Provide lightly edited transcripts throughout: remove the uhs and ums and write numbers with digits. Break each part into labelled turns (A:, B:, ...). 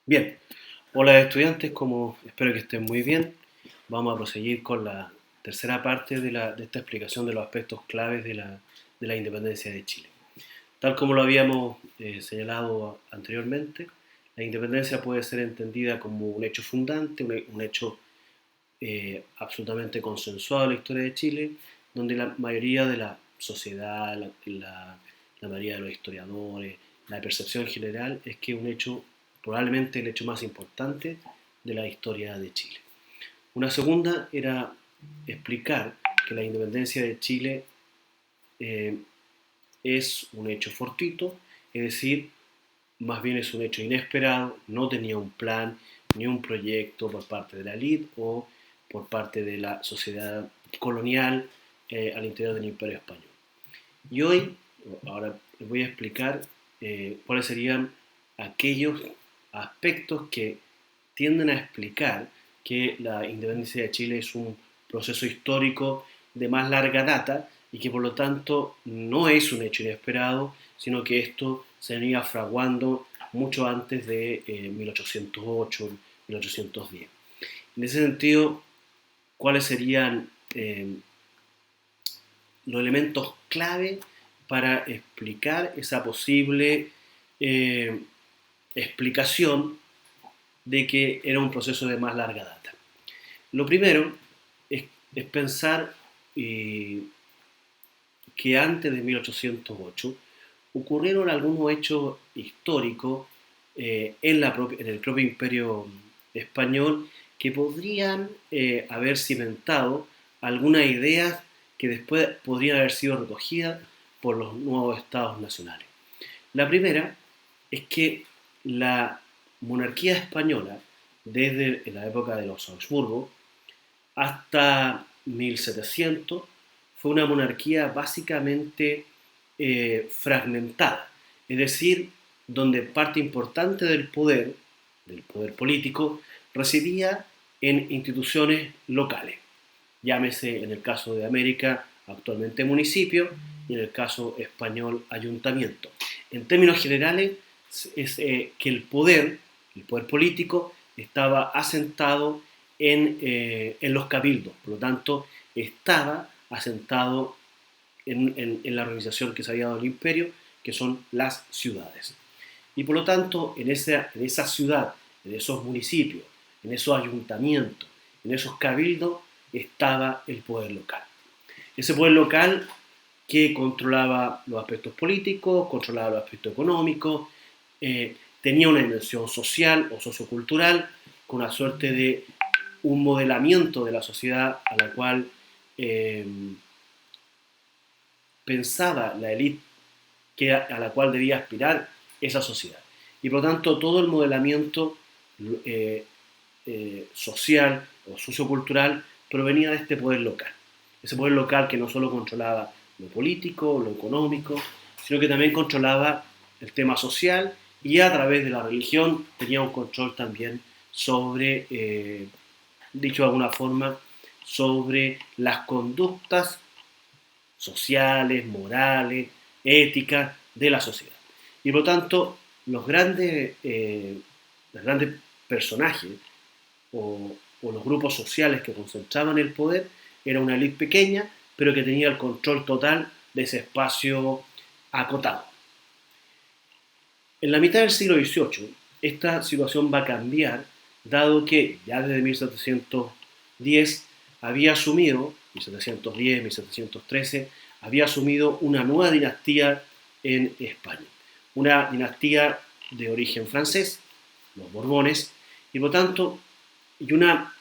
A: Bien, hola estudiantes, como espero que estén muy bien. Vamos a proseguir con la tercera parte de esta explicación de los aspectos claves de la independencia de Chile. Tal como lo habíamos señalado anteriormente, la independencia puede ser entendida como un hecho fundante, un hecho absolutamente consensuado en la historia de Chile, donde la mayoría de la sociedad, la mayoría de los historiadores, la percepción general es que un hecho, probablemente el hecho más importante de la historia de Chile. Una segunda era explicar que la independencia de Chile eh, es un hecho fortuito, es decir, más bien es un hecho inesperado, no tenía un plan ni un proyecto por parte de la élite o por parte de la sociedad colonial al interior del Imperio Español. Y hoy, ahora les voy a explicar cuáles serían aquellos aspectos que tienden a explicar que la independencia de Chile es un proceso histórico de más larga data y que por lo tanto no es un hecho inesperado, sino que esto se venía fraguando mucho antes de 1808, 1810. En ese sentido, ¿cuáles serían los elementos clave para explicar esa posible eh, explicación de que era un proceso de más larga data? Lo primero es pensar que antes de 1808 ocurrieron algunos hechos históricos en el propio imperio español que podrían haber cimentado algunas ideas que después podrían haber sido recogidas por los nuevos estados nacionales. La primera es que la monarquía española, desde la época de los Habsburgo hasta 1700, fue una monarquía básicamente fragmentada, es decir, donde parte importante del poder político, residía en instituciones locales, llámese en el caso de América actualmente municipio y en el caso español ayuntamiento. En términos generales, es que el poder político, estaba asentado en los cabildos, por lo tanto, estaba asentado en la organización que se había dado el imperio, que son las ciudades. Y por lo tanto, en esa ciudad, en esos municipios, en esos ayuntamientos, en esos cabildos, estaba el poder local. Ese poder local que controlaba los aspectos políticos, controlaba los aspectos económicos, tenía una dimensión social o sociocultural, con una suerte de un modelamiento de la sociedad a la cual eh, pensaba la élite a la cual debía aspirar esa sociedad. Y por lo tanto, todo el modelamiento eh, social o sociocultural provenía de este poder local. Ese poder local que no solo controlaba lo político, lo económico, sino que también controlaba el tema social y a través de la religión tenía un control también sobre, dicho de alguna forma, sobre las conductas sociales, morales, éticas de la sociedad. Y por lo tanto, los grandes personajes o los grupos sociales que concentraban el poder era una élite pequeña, pero que tenía el control total de ese espacio acotado. En la mitad del siglo XVIII, esta situación va a cambiar, dado que ya desde 1710 había asumido, 1710, 1713, había asumido una nueva dinastía en España. Una dinastía de origen francés, los Borbones, y por tanto, y una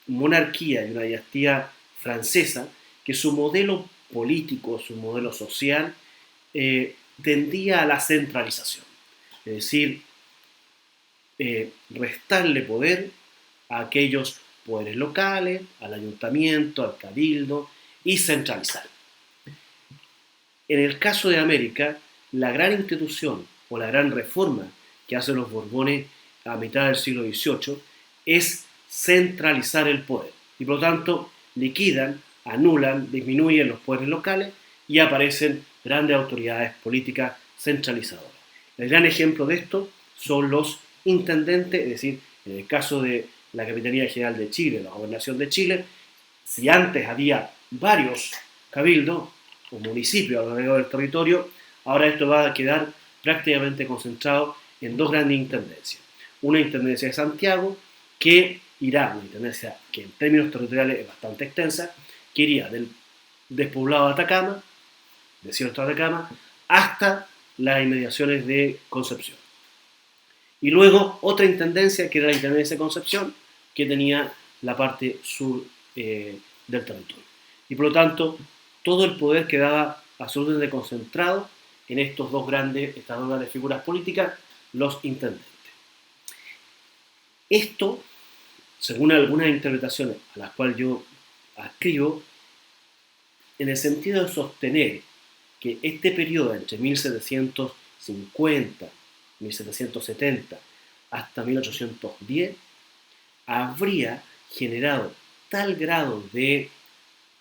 A: monarquía y una dinastía francesa que su modelo político, su modelo social, tendía a la centralización. Es decir, restarle poder a aquellos poderes locales, al ayuntamiento, al cabildo y centralizar. En el caso de América, la gran institución o la gran reforma que hacen los Borbones a mitad del siglo XVIII es centralizar el poder y por lo tanto liquidan, anulan, disminuyen los poderes locales y aparecen grandes autoridades políticas centralizadoras. El gran ejemplo de esto son los intendente, es decir, en el caso de la Capitanía General de Chile, la Gobernación de Chile, si antes había varios cabildos o municipios a lo largo del territorio, ahora esto va a quedar prácticamente concentrado en dos grandes intendencias. Una intendencia de Santiago, que irá, una intendencia que en términos territoriales es bastante extensa, que iría del despoblado de Atacama, desierto de Atacama, hasta las inmediaciones de Concepción. Y luego otra intendencia, que era la intendencia de Concepción, que tenía la parte sur del territorio. Y por lo tanto, todo el poder quedaba absolutamente concentrado en estas dos grandes figuras políticas, los intendentes. Esto, según algunas interpretaciones a las cuales yo adscribo, en el sentido de sostener que este periodo entre 1750, 1770 hasta 1810 habría generado tal grado de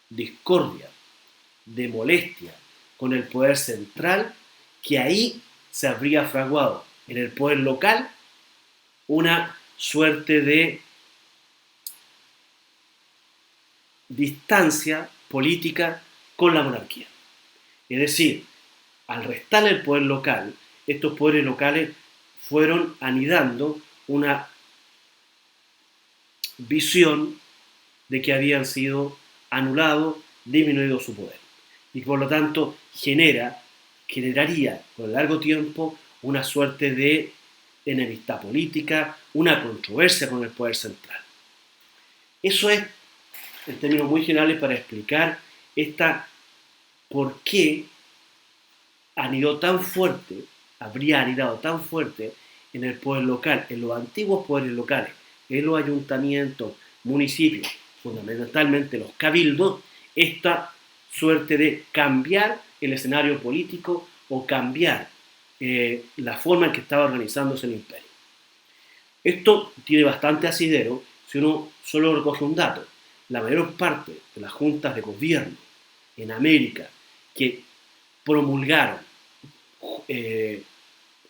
A: discordia, de molestia con el poder central, que ahí se habría fraguado en el poder local una suerte de distancia política con la monarquía. Es decir, al restar el poder local, estos poderes locales fueron anidando una visión de que habían sido anulados, disminuido su poder. Y por lo tanto generaría por largo tiempo una suerte de enemistad política, una controversia con el poder central. Eso es, en términos muy generales, para explicar por qué habría anidado tan fuerte en el poder local, en los antiguos poderes locales, en los ayuntamientos, municipios, fundamentalmente los cabildos, esta suerte de cambiar el escenario político o cambiar la forma en que estaba organizándose el imperio. Esto tiene bastante asidero si uno solo recoge un dato. La mayor parte de las juntas de gobierno en América que promulgaron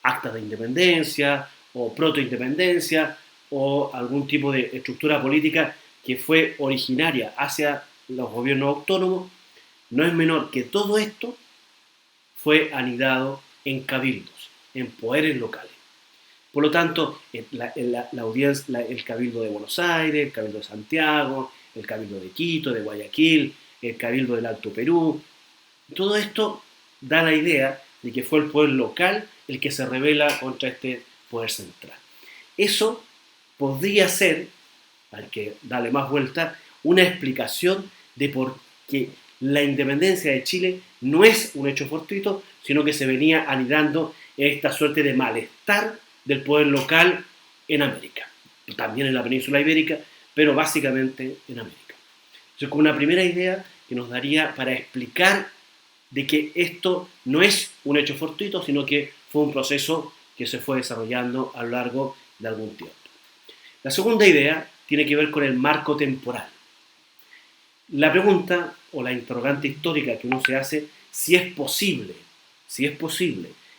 A: actas de independencia o protoindependencia o algún tipo de estructura política que fue originaria hacia los gobiernos autónomos, no es menor que todo esto fue anidado en cabildos, en poderes locales. Por lo tanto, el Cabildo de Buenos Aires, el Cabildo de Santiago, el Cabildo de Quito, de Guayaquil, el Cabildo del Alto Perú, todo esto da la idea de que fue el poder local el que se rebela contra este poder central. Eso podría ser, hay que darle más vuelta, una explicación de por qué la independencia de Chile no es un hecho fortuito, sino que se venía anidando en esta suerte de malestar del poder local en América, también en la península ibérica, pero básicamente en América. Entonces, como una primera idea que nos daría para explicar de que esto no es un hecho fortuito, sino que fue un proceso que se fue desarrollando a lo largo de algún tiempo. La segunda idea tiene que ver con el marco temporal. La pregunta o la interrogante histórica que uno se hace, si es posible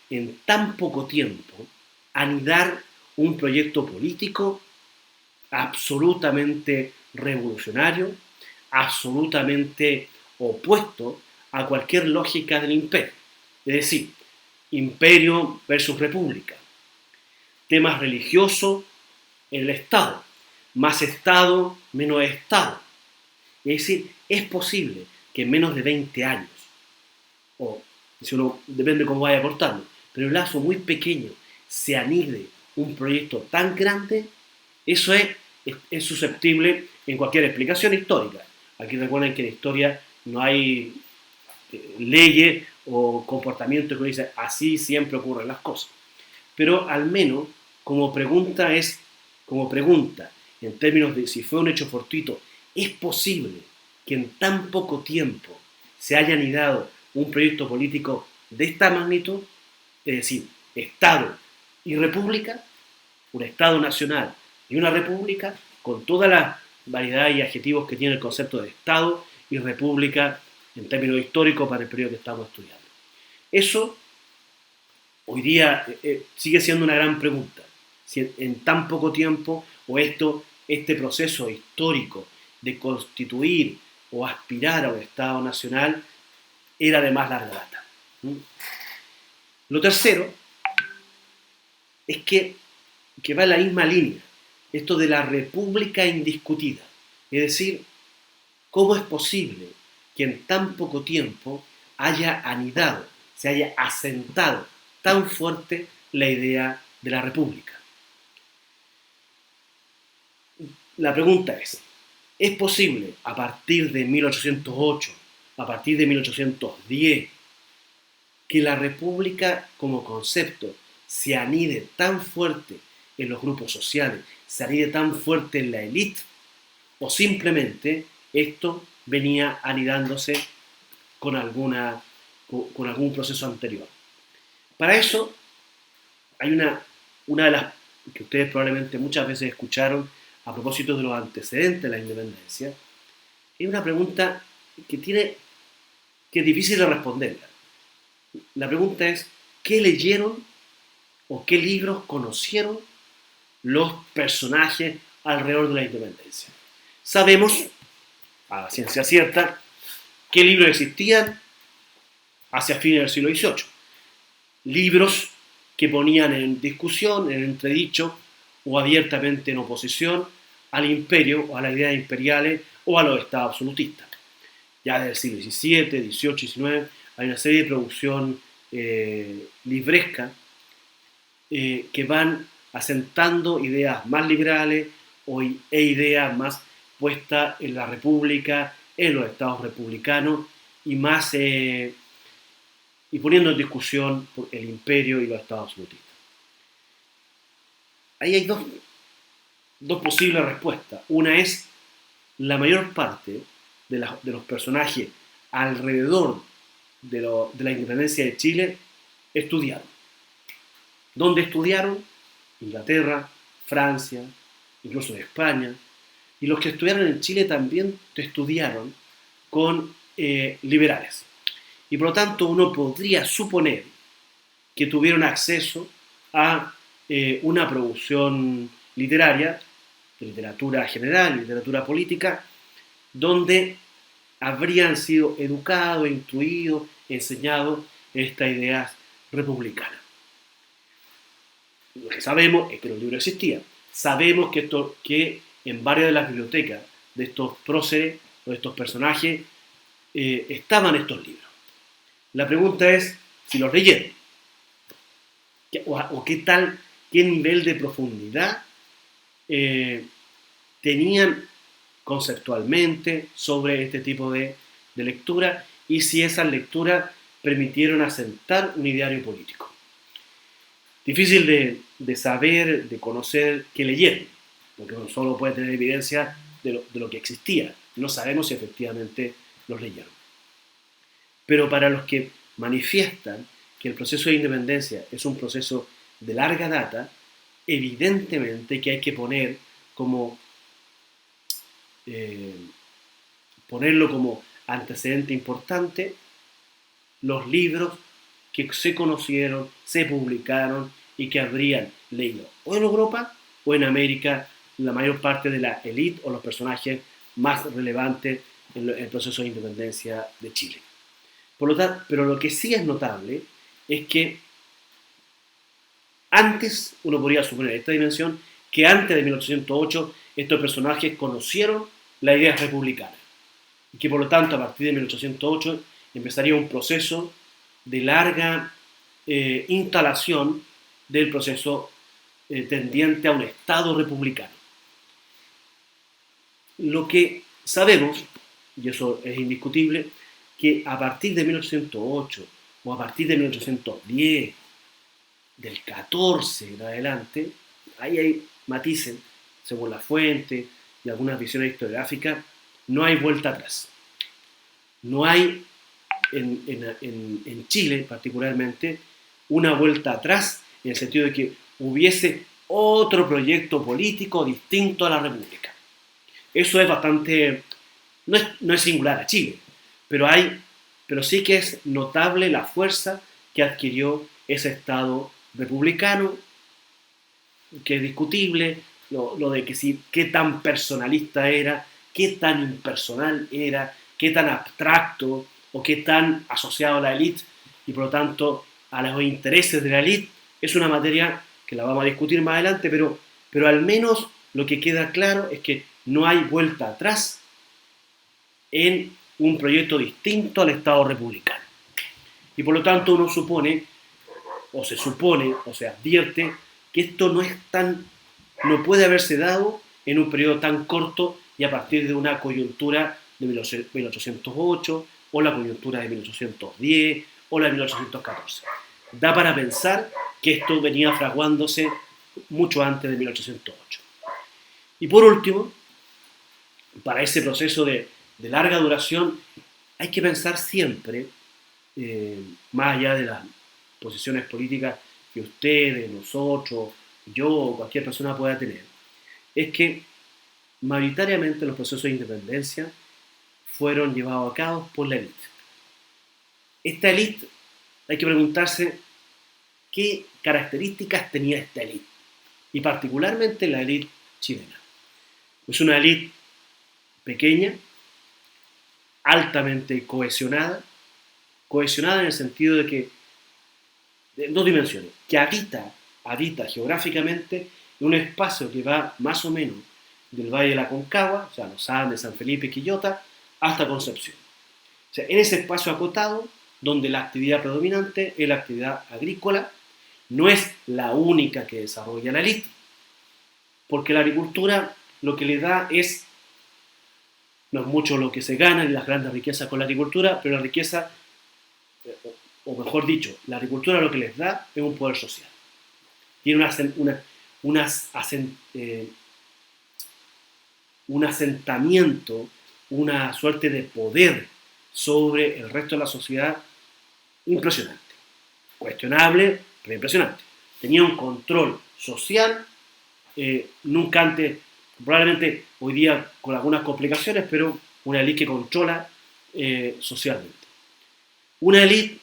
A: en tan poco tiempo anidar un proyecto político absolutamente revolucionario, absolutamente opuesto a cualquier lógica del imperio. Es decir, imperio versus república, temas religiosos en el Estado, más Estado, menos Estado. Es decir, es posible que en menos de 20 años, o si uno depende de cómo vaya aportando, pero en un lazo muy pequeño se anide un proyecto tan grande. Eso es susceptible en cualquier explicación histórica. Aquí recuerden que en la historia no hay leyes o comportamientos que uno dice así siempre ocurren las cosas. Pero al menos como pregunta en términos de si fue un hecho fortuito, ¿es posible que en tan poco tiempo se haya anidado un proyecto político de esta magnitud? Es decir, Estado y República, un Estado nacional y una República, con toda la variedad y adjetivos que tiene el concepto de Estado y República en términos históricos para el periodo que estamos estudiando. Eso hoy día sigue siendo una gran pregunta. si en tan poco tiempo o este proceso histórico de constituir o aspirar a un Estado nacional era de más larga data. Lo tercero es que va en la misma línea, esto de la república indiscutida. Es decir, ¿cómo es posible que en tan poco tiempo haya anidado, se haya asentado tan fuerte la idea de la república? La pregunta ¿es posible a partir de 1808, a partir de 1810, que la república como concepto se anide tan fuerte en los grupos sociales, se anide tan fuerte en la élite, o simplemente esto venía anidándose con algún proceso anterior? Para eso hay una de las que ustedes probablemente muchas veces escucharon a propósito de los antecedentes de la independencia. Es una pregunta que es difícil de responderla. La pregunta es, ¿qué leyeron o qué libros conocieron los personajes alrededor de la independencia? Sabemos, a la ciencia cierta, qué libros existían hacia fines del siglo XVIII. Libros que ponían en discusión, en entredicho o abiertamente en oposición al imperio o a las ideas imperiales o a los estados absolutistas. Ya desde el siglo XVII, XVIII, XIX hay una serie de producción libresca que van asentando ideas más liberales e ideas más puestas en la república, en los estados republicanos y más y poniendo en discusión el imperio y los estados absolutistas. Ahí hay dos posibles respuestas. Una es la mayor parte de los personajes alrededor de la independencia de Chile estudiaron. ¿Dónde estudiaron? Inglaterra, Francia, incluso en España. Y los que estudiaron en Chile también estudiaron con liberales. Y por lo tanto uno podría suponer que tuvieron acceso a una producción literaria, de literatura general, literatura política, donde habrían sido educados, instruidos, enseñados estas ideas republicanas. Lo que sabemos es que los libros existían. Sabemos que en varias de las bibliotecas de estos próceres o de estos personajes estaban estos libros. La pregunta es si los leyeron o qué nivel de profundidad tenían conceptualmente sobre este tipo de lectura y si esas lecturas permitieron asentar un ideario político. Difícil de saber, de conocer qué leyeron, porque uno solo puede tener evidencia de lo que existía. No sabemos si efectivamente los leyeron. Pero para los que manifiestan que el proceso de independencia es un proceso de larga data, evidentemente que hay que ponerlo como antecedente importante los libros que se conocieron, se publicaron y que habrían leído o en Europa o en América la mayor parte de la élite o los personajes más relevantes en el proceso de independencia de Chile. Por lo tanto, pero lo que sí es notable es que antes, uno podría suponer esta dimensión, que antes de 1808 estos personajes conocieron la idea republicana y que por lo tanto a partir de 1808 empezaría un proceso de larga instalación del proceso tendiente a un Estado republicano. Lo que sabemos, y eso es indiscutible, que a partir de 1808 o a partir de 1810, del 14 en adelante, ahí hay matices, según la fuente y algunas visiones historiográficas, no hay vuelta atrás. No hay, en Chile particularmente, una vuelta atrás en el sentido de que hubiese otro proyecto político distinto a la República. Eso es bastante, no es singular a Chile, pero sí que es notable la fuerza que adquirió ese Estado republicano que es discutible, lo de que si, qué tan personalista era, qué tan impersonal era, qué tan abstracto o qué tan asociado a la élite y por lo tanto a los intereses de la élite, es una materia que la vamos a discutir más adelante, pero al menos lo que queda claro es que no hay vuelta atrás en un proyecto distinto al Estado republicano. Y por lo tanto uno supone, o se advierte, que esto no puede haberse dado en un periodo tan corto y a partir de una coyuntura de 1808 o la coyuntura de 1810 o la de 1814. Da para pensar que esto venía fraguándose mucho antes de 1808. Y por último, para ese proceso de larga duración, hay que pensar siempre, más allá de las posiciones políticas que ustedes, nosotros, yo o cualquier persona pueda tener, es que mayoritariamente los procesos de independencia fueron llevados a cabo por la élite. Esta élite, hay que preguntarse qué características tenía esta élite, y particularmente la élite chilena. Es una élite pequeña, altamente cohesionada en el sentido de que, de dos dimensiones, que habita geográficamente en un espacio que va más o menos del Valle de la Concagua, o sea, los Andes, San Felipe, Quillota, hasta Concepción. O sea, en ese espacio acotado, donde la actividad predominante es la actividad agrícola, no es la única que desarrolla la élite, porque la agricultura lo que le da no es mucho lo que se gana ni las grandes riquezas con la agricultura, pero la riqueza, o mejor dicho, la agricultura lo que les da es un poder social. Tiene un asentamiento, una suerte de poder sobre el resto de la sociedad impresionante. Cuestionable, pero impresionante. Tenía un control social, nunca antes, probablemente hoy día con algunas complicaciones, pero una élite que controla socialmente. Una élite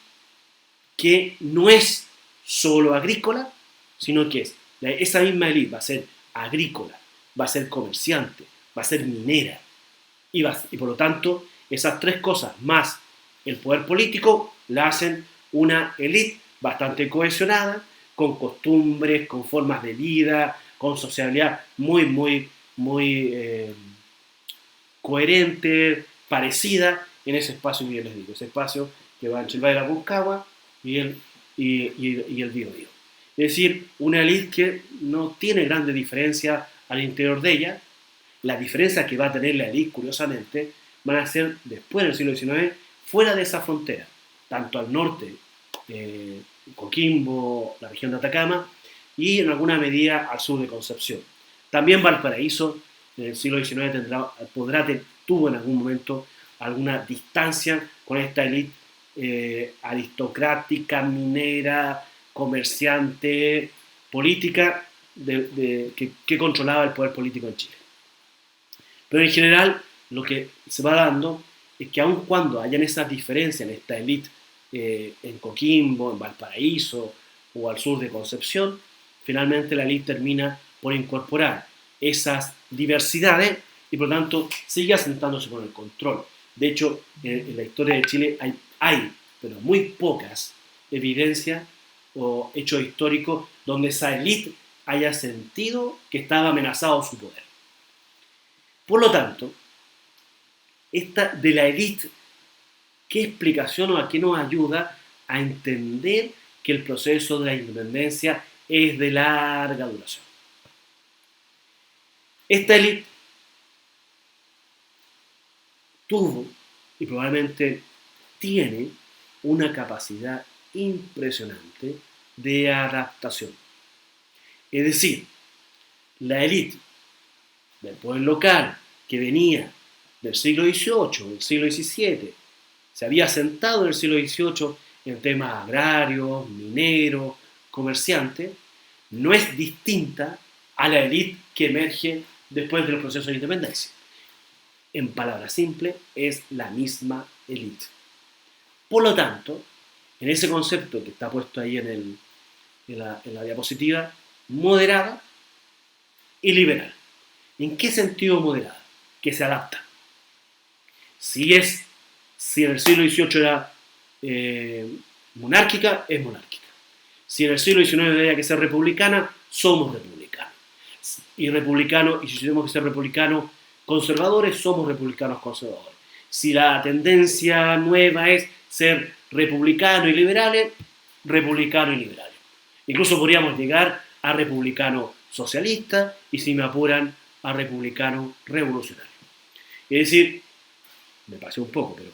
A: que no es solo agrícola, sino que esa misma élite va a ser agrícola, va a ser comerciante, va a ser minera, y por lo tanto esas tres cosas más el poder político la hacen una élite bastante cohesionada, con costumbres, con formas de vida, con sociabilidad muy coherente, parecida en ese espacio que yo les digo, ese espacio que va entre el Valle de la Concagua y el Biobío. Es decir, una élite que no tiene grandes diferencias al interior de ella. Las diferencias que va a tener la élite, curiosamente, van a ser después del siglo XIX, fuera de esa frontera, tanto al norte, Coquimbo, la región de Atacama, y en alguna medida al sur de Concepción. También Valparaíso, en el siglo XIX, tuvo en algún momento alguna distancia con esta élite aristocrática, minera, comerciante, política, que controlaba el poder político en Chile. Pero en general, lo que se va dando es que aun cuando hayan esas diferencias en esta élite, en Coquimbo, en Valparaíso o al sur de Concepción, finalmente la élite termina por incorporar esas diversidades y por lo tanto sigue asentándose con el control. De hecho, en la historia de Chile hay pero muy pocas evidencias o hechos históricos donde esa élite haya sentido que estaba amenazado su poder. Por lo tanto, esta de la élite, ¿qué explicación o a qué nos ayuda a entender que el proceso de la independencia es de larga duración? Esta élite tuvo y probablemente tiene una capacidad impresionante de adaptación. Es decir, la élite del poder local que venía del siglo XVIII, del siglo XVII, se había asentado en el siglo XVIII en temas agrarios, mineros, comerciantes, no es distinta a la élite que emerge después de los procesos de independencia. En palabras simples, es la misma élite. Por lo tanto, en ese concepto que está puesto ahí en la diapositiva, moderada, y liberal. ¿En qué sentido moderada? Que se adapta. Si en el siglo XVIII era monárquica, es monárquica. Si en el siglo XIX había que ser republicana, somos republicanos. Y si tenemos que ser republicanos conservadores, somos republicanos conservadores. Si la tendencia nueva es ser republicano y liberales, republicano y liberales. Incluso podríamos llegar a republicano socialista y, si me apuran, a republicano revolucionario. Es decir, me pasé un poco, pero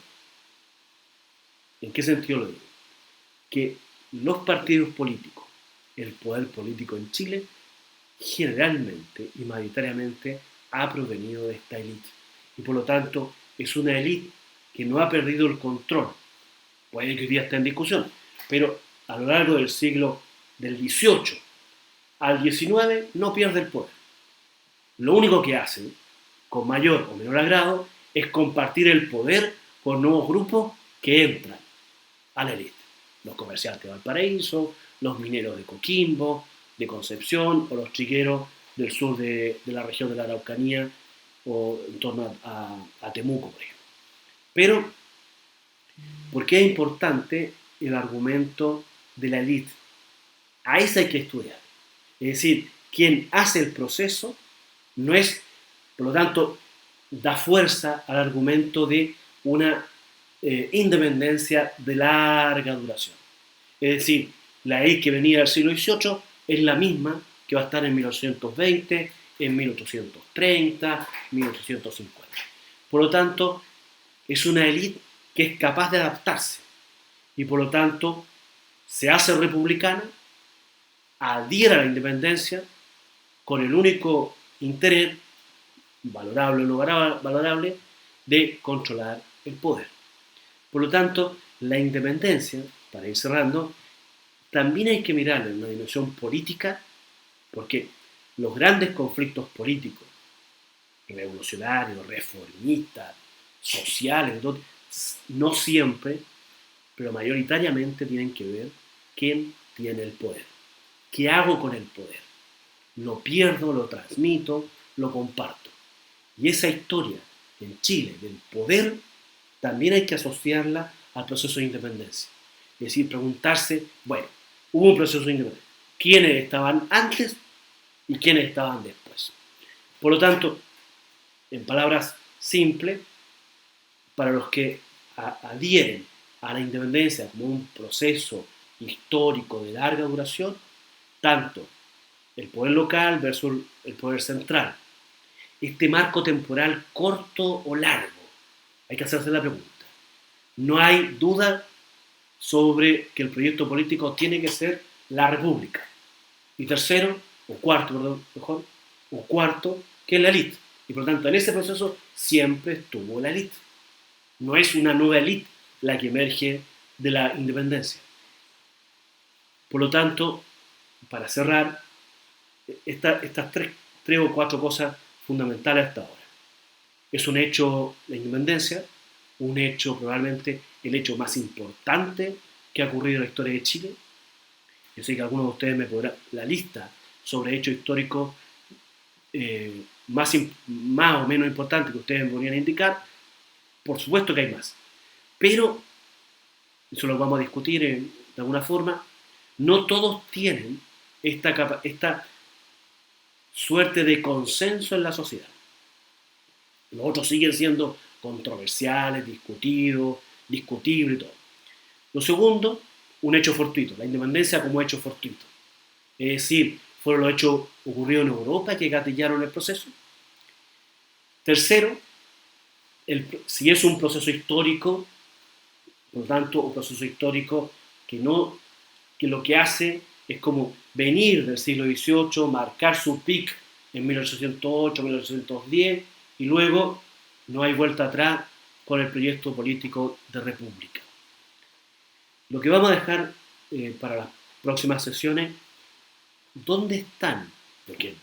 A: ¿en qué sentido lo digo? Que los partidos políticos, el poder político en Chile, generalmente y mayoritariamente ha provenido de esta élite. Y por lo tanto es una élite que no ha perdido el control. Puede que hoy día esté en discusión, pero a lo largo del siglo del XVIII al XIX no pierde el poder. Lo único que hacen, con mayor o menor agrado, es compartir el poder con nuevos grupos que entran a la élite. Los comerciantes de Valparaíso, los mineros de Coquimbo, de Concepción, o los chiqueros del sur de la región de la Araucanía o en torno a Temuco, por ejemplo. Pero, ¿por qué es importante el argumento de la élite? A esa hay que estudiar. Es decir, quien hace el proceso no es, por lo tanto, da fuerza al argumento de una independencia de larga duración. Es decir, la élite que venía del siglo XVIII es la misma que va a estar en 1820, en 1830, 1850. Por lo tanto, es una élite que es capaz de adaptarse y por lo tanto se hace republicana, adhiere a la independencia con el único interés, valorable o no valorable, de controlar el poder. Por lo tanto, la independencia, para ir cerrando, también hay que mirarla en una dimensión política, porque los grandes conflictos políticos, revolucionarios, reformistas, sociales, no siempre, pero mayoritariamente tienen que ver quién tiene el poder. ¿Qué hago con el poder? Lo pierdo, lo transmito, lo comparto. Y esa historia en Chile del poder también hay que asociarla al proceso de independencia. Es decir, preguntarse, bueno, hubo un proceso de independencia. ¿Quiénes estaban antes y quiénes estaban después? Por lo tanto, en palabras simples, para los que adhieren a la independencia como un proceso histórico de larga duración, tanto el poder local versus el poder central. Este marco temporal corto o largo, hay que hacerse la pregunta. No hay duda sobre que el proyecto político tiene que ser la república. Y tercero, o cuarto, perdón, mejor, o cuarto, que es la élite. Y por lo tanto, en ese proceso siempre estuvo la élite. No es una nueva élite la que emerge de la independencia. Por lo tanto, para cerrar, estas tres o cuatro cosas fundamentales hasta ahora. Es un hecho la independencia, un hecho probablemente el hecho más importante que ha ocurrido en la historia de Chile. Yo sé que algunos de ustedes me podrán la lista sobre hechos históricos más o menos importantes que ustedes me podrían indicar. Por supuesto que hay más. Pero, eso lo vamos a discutir de alguna forma, no todos tienen esta suerte de consenso en la sociedad. Los otros siguen siendo controversiales, discutidos, discutibles y todo. Lo segundo, un hecho fortuito, la independencia como hecho fortuito. Es decir, fueron los hechos ocurridos en Europa que gatillaron el proceso. Tercero, si es un proceso histórico, por lo tanto, un proceso histórico que lo que hace es como venir del siglo XVIII, marcar su pic en 1808, 1810, y luego no hay vuelta atrás con el proyecto político de república. Lo que vamos a dejar para las próximas sesiones, ¿dónde están? Porque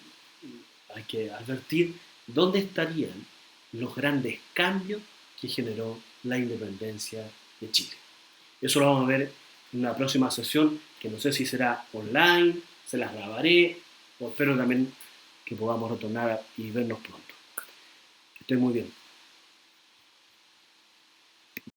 A: hay que advertir dónde estarían los grandes cambios que generó la independencia de Chile. Eso lo vamos a ver en una próxima sesión, que no sé si será online, se las grabaré, o espero también que podamos retornar y vernos pronto. Que estén muy bien.